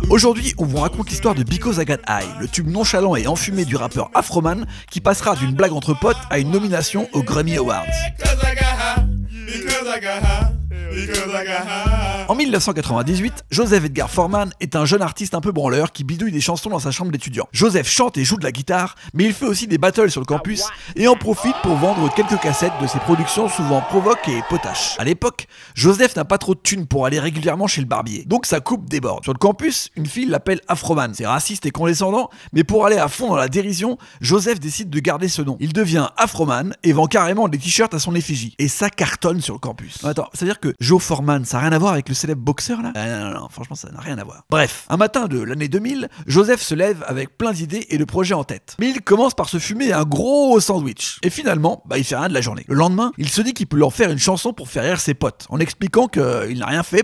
Aujourd'hui, on vous raconte l'histoire de Because I Got High, le tube nonchalant et enfumé du rappeur Afroman qui passera d'une blague entre potes à une nomination aux Grammy Awards. En 1998, Joseph Edgar Foreman est un jeune artiste un peu branleur qui bidouille des chansons dans sa chambre d'étudiant. Joseph chante et joue de la guitare, mais il fait aussi des battles sur le campus et en profite pour vendre quelques cassettes de ses productions souvent provoques et potaches. À l'époque, Joseph n'a pas trop de thunes pour aller régulièrement chez le barbier, donc sa coupe déborde. Sur le campus, une fille l'appelle Afroman. C'est raciste et condescendant, mais pour aller à fond dans la dérision, Joseph décide de garder ce nom. Il devient Afroman et vend carrément des t-shirts à son effigie. Et ça cartonne sur le campus. Non, attends, ça veut dire que Joe Foreman, ça n'a rien à voir avec le célèbre boxeur là? Non, franchement ça n'a rien à voir. Bref, un matin de l'année 2000, Joseph se lève avec plein d'idées et de projets en tête. Mais il commence par se fumer un gros sandwich. Et finalement, il fait rien de la journée. Le lendemain, il se dit qu'il peut leur faire une chanson pour faire rire ses potes, en expliquant qu'il n'a rien fait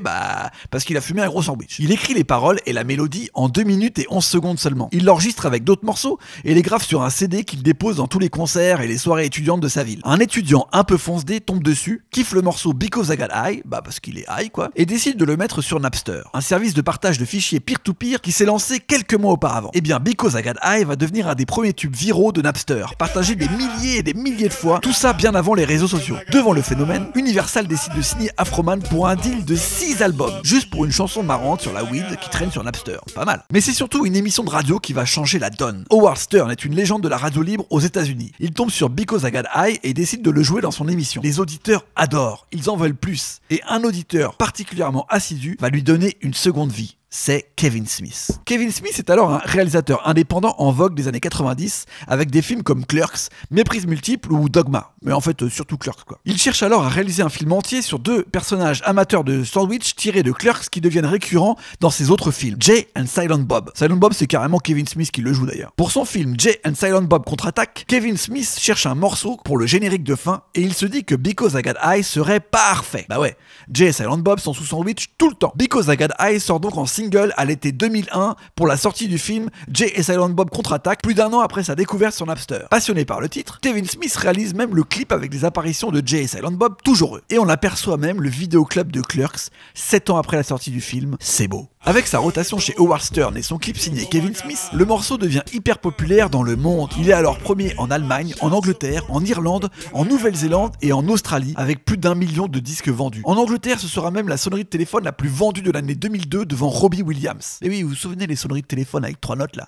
parce qu'il a fumé un gros sandwich. Il écrit les paroles et la mélodie en 2 minutes et 11 secondes seulement. Il l'enregistre avec d'autres morceaux et les grave sur un CD qu'il dépose dans tous les concerts et les soirées étudiantes de sa ville. Un étudiant un peu foncedé tombe dessus, kiffe le morceau Because I Got High, parce qu'il est high quoi, et décide de le mettre sur Napster, un service de partage de fichiers peer-to-peer qui s'est lancé quelques mois auparavant. Et bien Because I Got High va devenir un des premiers tubes viraux de Napster, partagé des milliers et des milliers de fois, tout ça bien avant les réseaux sociaux. Devant le phénomène, Universal décide de signer Afroman pour un deal de 6 albums, juste pour une chanson marrante sur la weed qui traîne sur Napster. Pas mal. Mais c'est surtout une émission de radio qui va changer la donne. Howard Stern est une légende de la radio libre aux États-Unis. Il tombe sur Because I Got High et décide de le jouer dans son émission. Les auditeurs adorent, ils en veulent plus. Et un auditeur particulièrement assidu va lui donner une seconde vie. C'est Kevin Smith. Kevin Smith est alors un réalisateur indépendant en vogue des années 90 avec des films comme Clerks, Méprise multiple ou Dogma. Mais en fait, surtout Clerks quoi. Il cherche alors à réaliser un film entier sur 2 personnages amateurs de sandwich tirés de Clerks qui deviennent récurrents dans ses autres films, Jay and Silent Bob. Silent Bob, c'est carrément Kevin Smith qui le joue d'ailleurs. Pour son film Jay and Silent Bob contre-attaque, Kevin Smith cherche un morceau pour le générique de fin et il se dit que Because I Got High serait parfait. Bah ouais, Jay et Silent Bob sont sous sandwich tout le temps. Because I Got High sort donc en single à l'été 2001 pour la sortie du film Jay et Silent Bob contre-attaque, plus d'1 an après sa découverte sur Napster. Passionné par le titre, Kevin Smith réalise même le clip avec des apparitions de Jay et Silent Bob, toujours eux. Et on aperçoit même le vidéoclub de Clerks 7 ans après la sortie du film. C'est beau. Avec sa rotation chez Howard Stern et son clip signé Kevin Smith, le morceau devient hyper populaire dans le monde. Il est alors premier en Allemagne, en Angleterre, en Irlande, en Nouvelle-Zélande et en Australie, avec plus d'1 million de disques vendus. En Angleterre, ce sera même la sonnerie de téléphone la plus vendue de l'année 2002 devant Robbie Williams. Et oui, vous vous souvenez les sonneries de téléphone avec 3 notes là?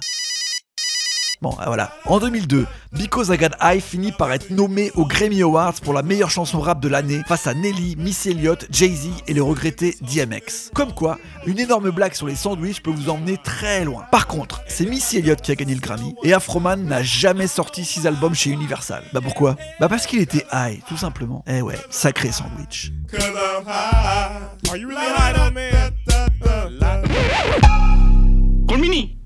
Bon, voilà. En 2002, Because I Got High finit par être nommé aux Grammy Awards pour la meilleure chanson rap de l'année face à Nelly, Missy Elliott, Jay-Z et le regretté DMX. Comme quoi, une énorme blague sur les sandwichs peut vous emmener très loin. Par contre, c'est Missy Elliott qui a gagné le Grammy et Afroman n'a jamais sorti 6 albums chez Universal. Bah pourquoi? Bah parce qu'il était high, tout simplement. Eh ouais, sacré sandwich. Colmini.